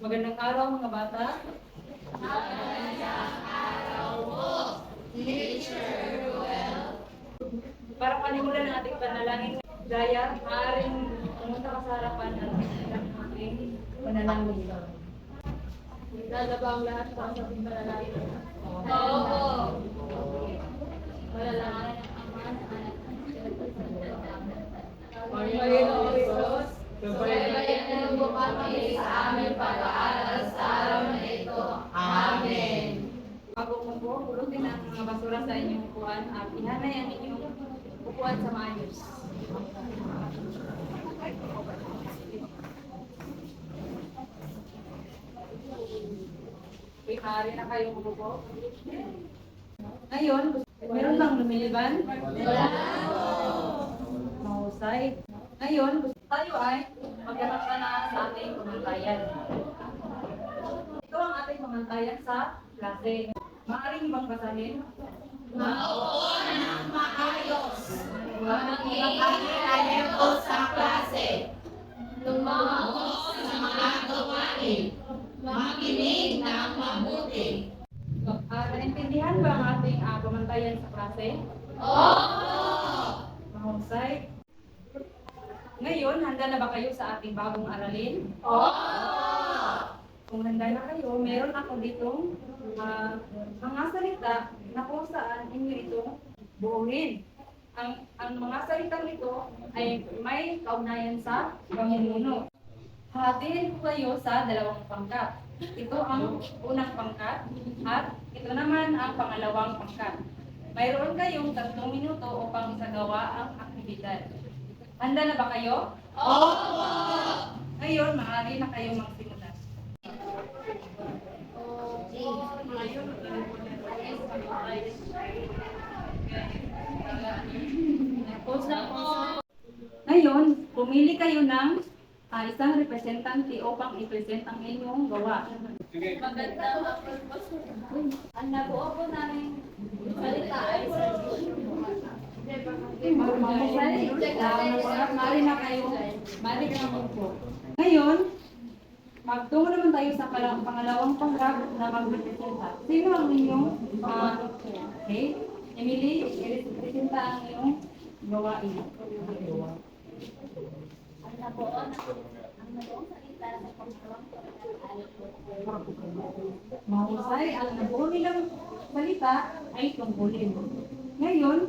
Magandang araw mga bata. Para panimulan ng ating panalangin, Gaya, maaaring pumunta ka sa harapan at ng ating panalangin. Lalaba ang lahat sa ating panalangin. Oo. Malalangin ang Ama, Anak, at Espiritu Santo. Panginoong Diyos, subayayan mo kami sa aming pag-aaral sa araw na ito. Amen. Bago po, pulutin ang mga basura sa inyong upuan at ihanay ang inyong upuan sa maayos. Okay, maaari na kayong umupo. Ngayon, meron bang lumiliban? Wala. Mahusay. Ngayon, tayo ay magkakanta na sa ating pamantayan. Ito ang ating pamantayan sa klase. Maaaring bang basahin? Maupo ng maayos. Makikilala sa klase. Tumango sa mga gawain. Makinig ng mabuti. Naintindihan ba ang ating pamantayan sa klase? Opo! Mahusay. Ngayon, handa na ba kayo sa ating bagong aralin? Opo! Kung handa na kayo, meron ako ditong mga salita na kung saan inyo itong buuin. Ang mga salitang ito ay may kaugnayan sa pamumuno. Hahatiin ko kayo sa dalawang pangkat. Ito ang unang pangkat at ito naman ang pangalawang pangkat. Mayroon kayong 3 minuto upang isagawa ang aktibidad. Handa na ba kayo? Opo! Ngayon, maaari na kayong magsimula. Ngayon, pumili kayo ng isang representante upang i-present ang inyong gawa. Magandang hapon po. Ang nabuo po namin salita ay Mari na kayo. Mari ka naman po. Ngayon, magtungo naman tayo sa pangalawang pangkat na magrepresenta. Sino ang inyong okay? Emily, i-representa ang inyong gawain. ang nabuo salita sa pangkalawang Mahusay, ang nabuo nilang salita ay tungkulin. Ngayon,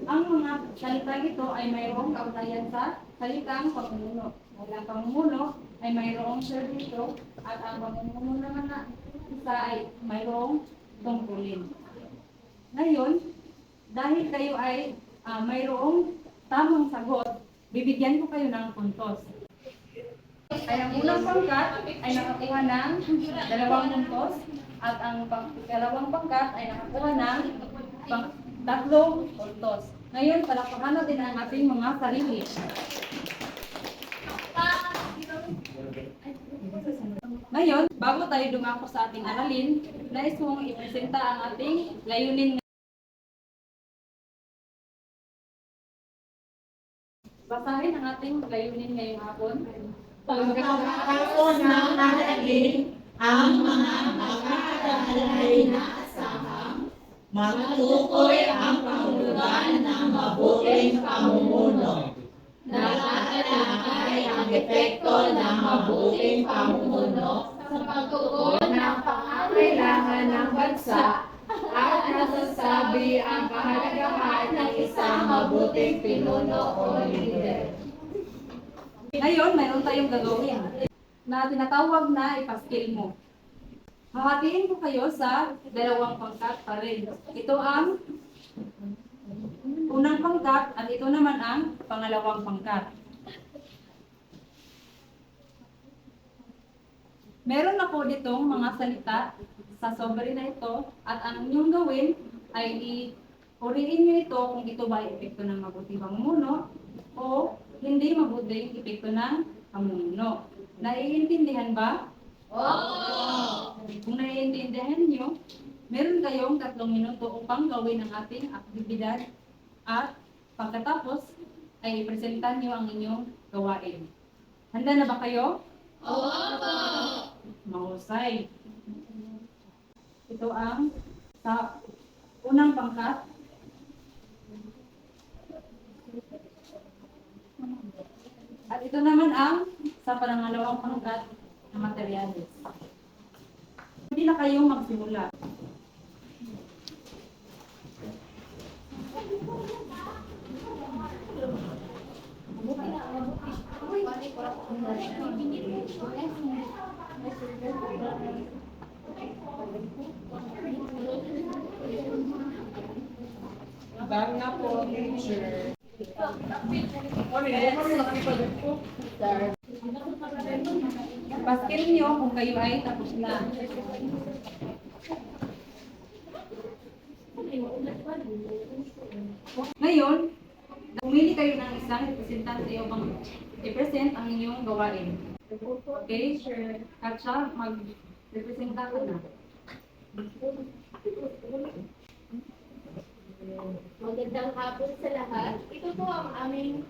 ang mga salita ito ay mayroong kaugnayan sa salitang pamumuno. Ang pamumuno ay mayroong serbisyo at ang pamumuno naman na isa ay mayroong tungkulin. Ngayon, dahil kayo ay mayroong tamang sagot, bibigyan ko kayo ng puntos. Ay ang unang pangkat ay nakakuha ng 2 puntos at ang ikalawang pangkat ay nakakuha ng 3 puntos. Ngayon, palakpakan natin ang ating mga sarili. Ngayon, bago tayo dumako sa ating aralin, nais kong ipresenta ang ating layunin. Basahin ang ating layunin ngayong hapon. Pagkakaroon ng aralin ang mga mag-aaral ay naasahang matukoy ang kahulugan ng mabuting pamumuno. Nakatalakay ang epekto ng mabuting pamumuno sa pagtugon ng pangangailangan ng bansa at nasasabi ang kahalagahan ng isang mabuting pinuno o leader. Ngayon, mayroon tayong gagawin na tinatawag na ipaskill mo. Hahatiin ko kayo sa 2 pangkat pa rin. Ito ang unang pangkat at ito naman ang pangalawang pangkat. Meron ako ditong mga salita sa sobre na ito at ang inyong gawin ay uriin nyo ito kung ito ba ay epekto ng mabuting pamumuno o hindi mabuting epekto ng pamumuno. Naiintindihan ba? Oo! Kung naiintindihan nyo, meron kayong 3 minuto upang gawin ang ating aktibidad at pagkatapos ay ipresentan nyo ang inyong gawain. Handa na ba kayo? Oo! mahusay. Ito ang sa unang pangkat. At ito naman ang sa pangalawang pangkat na materyales. Hindi na kayong magsimula. Bang na po, teacher. Paskin niyo kung kayo ay tapos na. Ngayon, pumili kayo ng isang representante upang i-present ang inyong gawain. Okay, sure. At siya, mag-representa ka na. Magandang hapon sa lahat. Ito po ang aming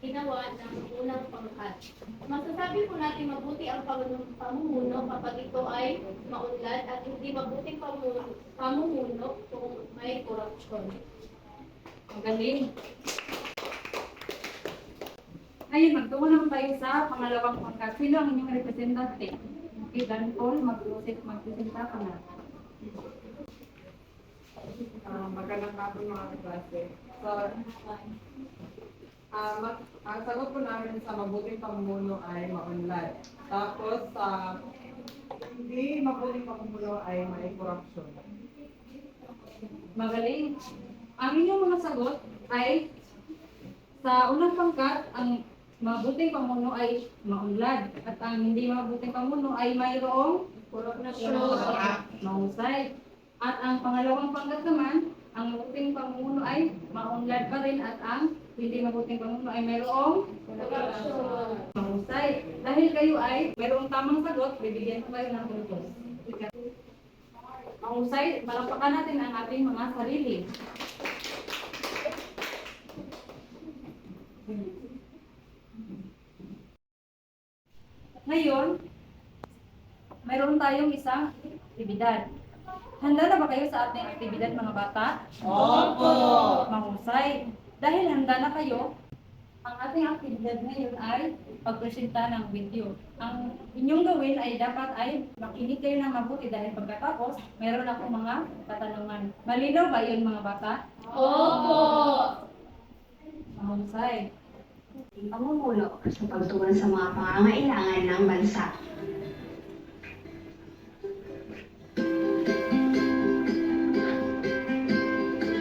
ginawa ng unang pangkat. Masasabi po natin mabuti ang pamumuno kapag ito ay maunlad at hindi mabuting pamumuno kung may korupsyon. Magaling. Ngayon, magtungo naman tayo sa pangalawang pangkat. Sino ang inyong representante? Okay, Dan Paul, mag-presenta ka na. Magandang hapon mga klase. So, ang sagot po namin sa mabuting pamumuno ay maunlad. Tapos, sa hindi mabuting pamumuno ay may korupsyon. Magaling. Ang inyong mga sagot ay sa unang pangkat, ang mabuting pamuno ay maunlad. At ang hindi mabuting pamuno ay mayroong Korupsyon. mahusay. At ang pangalawang pangkat naman, ang mabuting pamuno ay maunlad pa rin at ang hindi mabuting pamuno ay mayroong Korupsyon. mahusay. Dahil kayo ay mayroong tamang sagot, bibigyan ko kayo ng puntos. Mahusay, palakpakan natin ang ating mga sarili. Ngayon, mayroon tayong isang aktibidad. Handa na ba kayo sa ating aktibidad, mga bata? Opo! Mahusay. Dahil handa na kayo, ang ating aktibidad ngayon ay pagpresenta ng video. Ang inyong gawin ay dapat ay makinig kayo ng mabuti dahil pagkatapos, mayroon akong mga katanungan. Malinaw ba yun, mga bata? Opo! Mahusay. Pamumuno sa pagtugon sa mga pangangailangan ng bansa.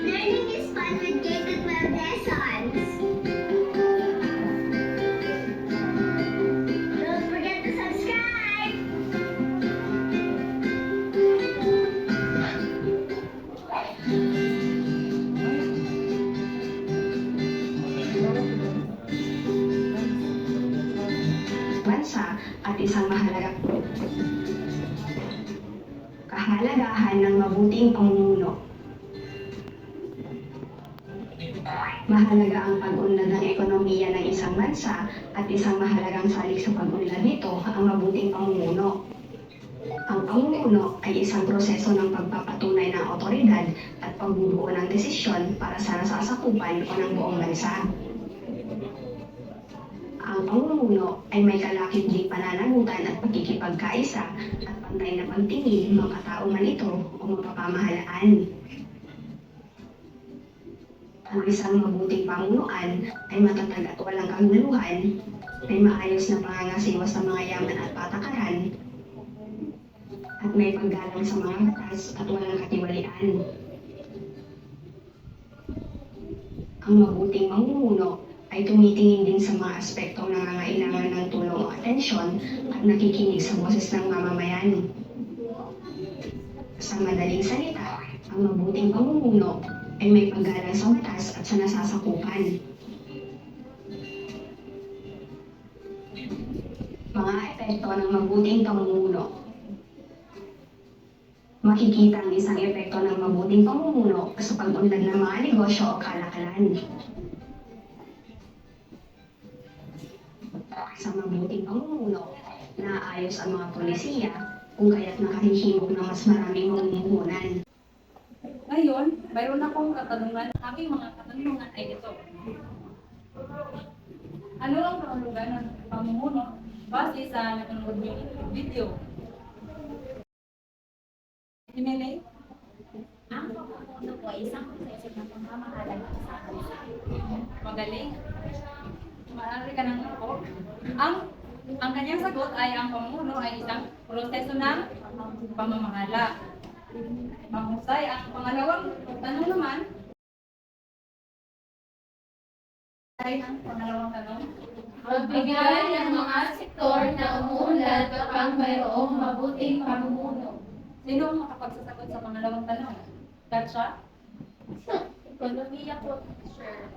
Learning is fun with K-12 lessons. Don't forget to subscribe. Bansa at isang kahalagahan ng mabuting pamumuno. Mahalaga ang pag-unlad ng ekonomiya ng isang bansa at isang mahalagang salik sa pag-unlad nito ang mabuting pamumuno. Ang pamumuno ay isang proseso ng pagpapatunay ng otoridad at pagbubuo ng desisyon para sa nasasakupan o ng buong bansa. Ang pamumuno ay may kalakip-ling pananagutan at pagkikipagkaisa at pantay na pagtingin makatao man ito o mapapamahalaan. Ang isang mabuting pamunuan ay matatag at walang kaguluhan, may maayos na pangangasiwa sa mga yaman at patakaran, at may paggalang sa mga batas at walang katiwalian. Ang mabuting mamumuno ay tumitingin din sa mga aspektong nangangailangan ng tulong o atensyon at nakikinig sa boses ng mamamayan. Sa madaling salita, ang mabuting pamumuno ay may paggalang sa batas at sa nasasakupan. Mga epekto ng mabuting pamumuno. Makikita ang isang epekto ng mabuting pamumuno sa pag-unlad ng mga negosyo o kalakalan. Sa mabuting pamumuno, naayos maayos ang mga polisiya kung kaya't nakahihimok ng mas maraming mamumuhunan. Ngayon, mayroon akong katanungan. Aking mga katanungan ay ito. Ano ang kahulugan ng pamumuno base sa napanood niyong video? Emily? Ang pamumuno po ay isang proseso ng pamamahala ng isang bansa. Magaling. Maaari ka nang ako. Ang kanyang sagot ay ang pamumuno ay isang proseso ng pamamahala. Mahusay. Ang pangalawang tanong naman ay ang pangalawang tanong. Magbigay ng mga sektor na umuunlad kapag mayroong mabuting pamumuno. Sino ang makapagsasagot sa pangalawang tanong? Katsa? Ekonomiya po, sure.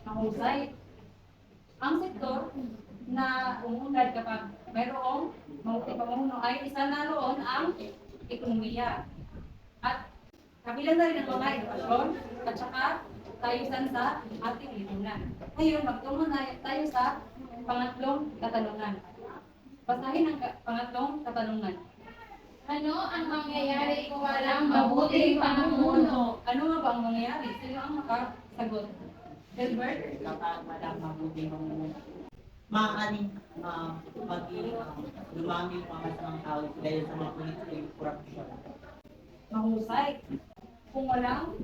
Mahusay. Ang sektor na umunlad kapag mayroong mabuting pamumuno ay isa na roon ang ekonomiya. At kabilang na rin ang mga edukasyon at saka tayusan sa ating lipunan. Ngayon, magtungo na tayo sa pangatlong katanungan. Basahin ang pangatlong katanungan. Ano ang mangyayari kung walang mabuting pamumuno? Ano nga ba ang mangyayari? Sino ang makasagot? Gilbert? Kapag walang mabuting pamumuno, maaaring maging lumami yung mga masamang tao dahil sa mga politikang korupsyon. Mahusay. Kung walang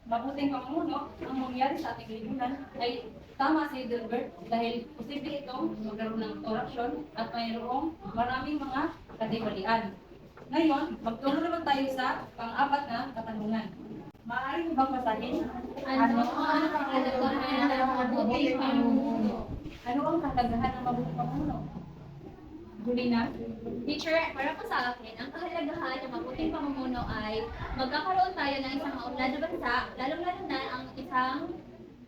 mabuting pamumuno, ang mangyayari sa ating lipunan ay tama si Gilbert dahil posible itong magkaroon ng korupsyon at mayroong maraming mga katiwalian. Ngayon, magtungo naman tayo sa pang-apat na katanungan. Maaari mo bang basahin? Ano ang kahalagahan ng mabuting pamumuno? Ano ang kahalagahan ng mabuting pamumuno? Julina? Teacher, para po sa akin, ang kahalagahan ng mabuting pamumuno ay magkakaroon tayo ng isang maunlad na bansa, lalong-lalo na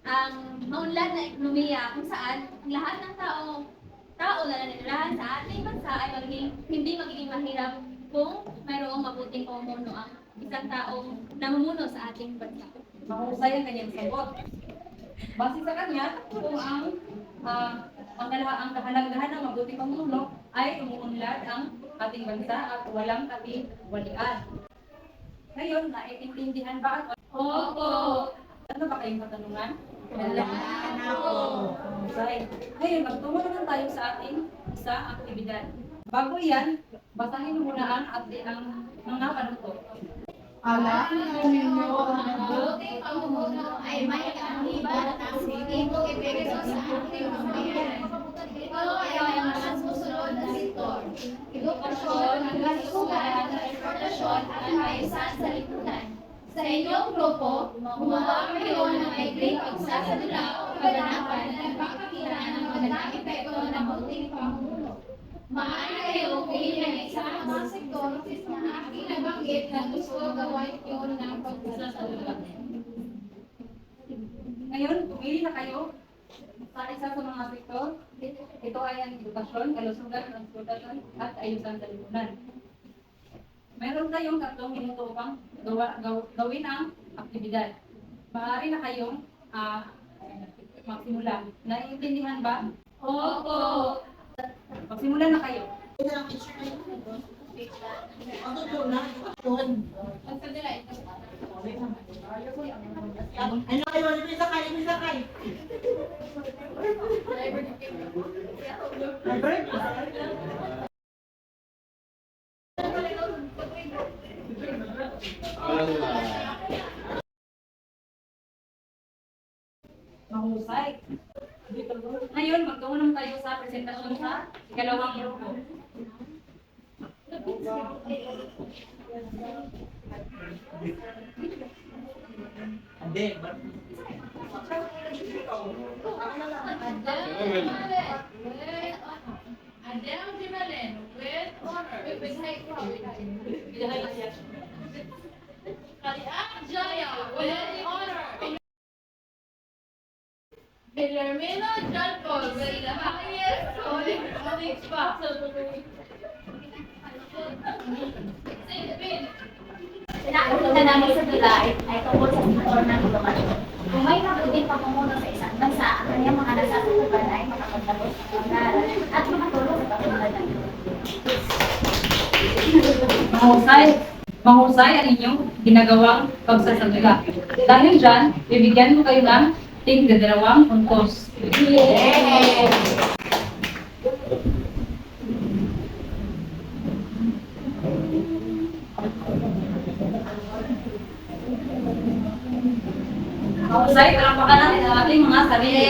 ang maunlad na ekonomiya kung saan ang lahat ng tao na nanirahan sa ating bansa ay hindi magiging mahirap kung mayroong mabuting pamumuno ang isang taong namumuno sa ating bansa. Mahusay ang kanyang sagot. Base sa kanya, kung ang kahalagahan ng mabuting pamumuno ay umuunlad ang ating bansa at walang katiwalian. Ngayon, naiintindihan ba? Opo! Ano ba kayong katanungan? Wala na po. Mahusay. Ngayon, magtungo naman tayo sa ating isa aktibidad. Bago yan, basahin mo muna ang mga panuto. Alam ninyo ang mabuting pamumuno ay may kaakibat ng positibong epekto sa ating pamilya. Ito ay ang mga susunod na sektor: edukasyon, kalusugan, transportasyon, at ayusan sa lipunan. Sa inyong grupo, gumawa kayo ng maikling pagsasadula o kaganapan na nagpapakita ng magandang epekto ng mabuting pamumuno. Maaari kayong pili ng isa ng mga sektor na aking nabanggit na gusto gawain yun ng pagsasadula. Ngayon, pumili na kayo sa isa sa mga sektor. Ito ay ang edukasyon, kalusugan, transportasyon, at ayusan sa lipunan. Meron kayong 3 minuto upang gawin ang aktibidad. Maaari na kayong magsimula. Naiintindihan ba? Opo! Magsimula na kayo. Ano kayo? May sakay! Mahusay. Ngayon, magtungo naman tayo sa presentasyon sa ikalawang grupo. Hindi. Adele Jimalin, with honor. Kalian Jaya, with honor. Guillermino Janco, with the highest honorific spot. Pinakauna namin sa dula ay tungkol sa sektor ng edukasyon. Kung may mabuting pamumuno sa isang bansa, ang kanyang mga nasasakupan ay makapagtapos ng pag-aaral at makatulong sa pag-unlad ng ito. mahusay ang inyong ginagawang pagsasadula. Dahil dyan, bibigyan ko kayo ng tig-2 puntos. Mahusay, talampakan natin ang ating mga sarili.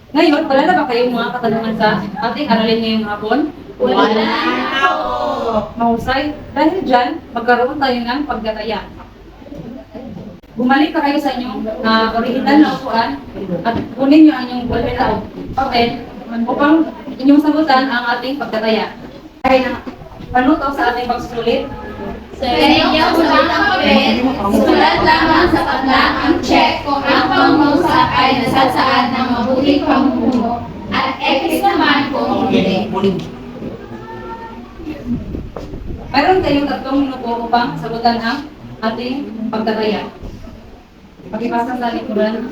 Ngayon, wala na ba kayong mga katanungan sa ating aralin ngayong hapon? Wala na po. Mahusay. Dahil dyan, magkaroon tayo ng pagdataya. Bumalik ka kayo sa inyong original na upuan at kunin nyo ang inyong bullet na papel upang inyong sagutan ang ating pagdataya. Ay na, panuto sa ating pagsusulit. Sa inyong sulat ang papel, sulat lamang sa padlang ang check kung ang pangungusap ay nasasaad ng mabuting pamumuno at X naman kung hindi. Mayroon kayong 3 minuto upang sagutan ang ating pagtataya. Pakipasa sa likuran.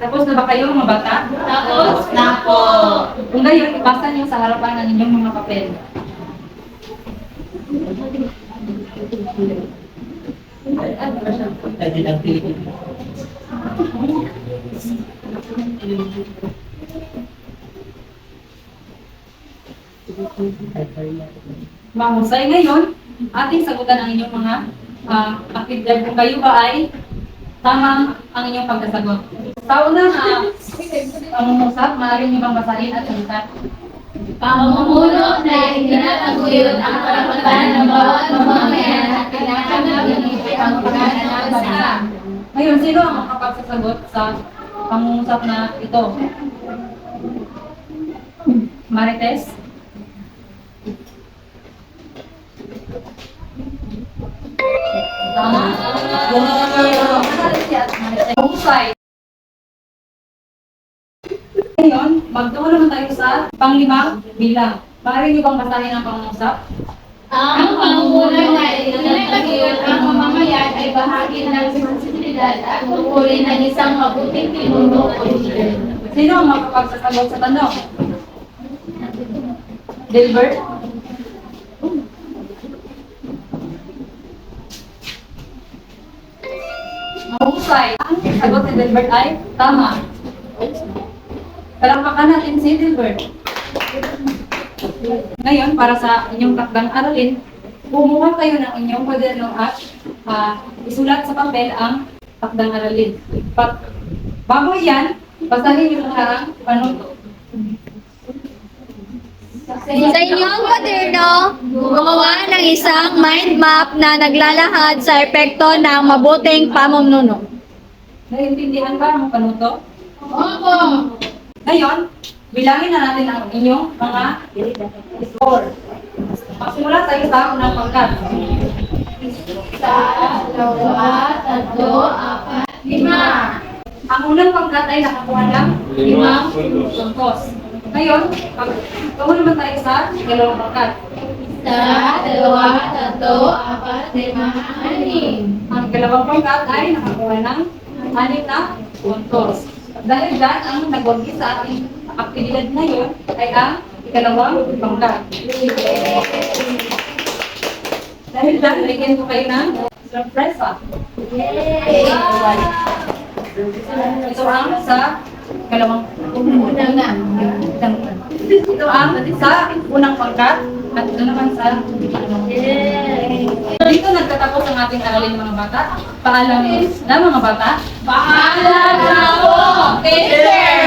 Tapos na ba kayo mga bata? Tapos na po. Kung gayon, ipasa niyo sa harapan ng inyong mga papel. Mahusay ngayon, ating sagutan ang inyong mga aktividad. Kung kayo ba ay tamang ang inyong pagkasagot. Sa unang pangungusap, maaaring niyo bang basahin at sagutan? Pamumuno na itinataguyod ang karapatan ng bawat mamamayan at kinakanaginip ang pagkanan ng bansa. Ngayon, sino ang makapagsasagot sa pangungusap na ito? Marites? Tama. Mahusay. Ngayon, magtungo naman tayo sa panglimang bilang. Maaari niyo bang basahin ang pangungusap? Ang pamumuno na itinataguyod ang mamamayan ay bahagi ng responsibilidad at tungkulin ng isang mabuting pinuno o leader. Sino ang makapagsasagot sa tanong? Delbert? Mahusay. Ang sagot ni Delbert ay tama. Palakpakan natin si Delbert. Ngayon, para sa inyong takdang aralin, kumuha kayo ng inyong kwaderno at isulat sa papel ang takdang aralin. Bago yan, basahin niyo muna ang panuto. Sa inyong kwaderno, gumawa ng isang mind map na naglalahad sa epekto ng mabuting pamumuno. Naiintindihan ba ang panuto? Opo! Ngayon, bilangin na natin ang inyong mga score. Magsimula tayo sa unang pangkat. 1, 2, 3, 4, 5. Ang unang pangkat ay nakakuha ng 5 puntos. Ngayon, pagkawa naman tayo sa ikalawang pangkat. 1, 2, 3, 4, 5, 6. Ang ikalawang pangkat ay nakakuha ng 6 na puntos. Dahil dyan, ang nagwagi sa ating aktibidad ngayon ay ang ikalawang pangkat. Dahil dyan, bigyan ko kayo ng surpresa. Ito ang sa ikalawang ito ang sa unang pangkat at ito naman sa dito nagtatapos ang ating aralin mga bata. Paalam na mga bata. Paalam na po, teacher!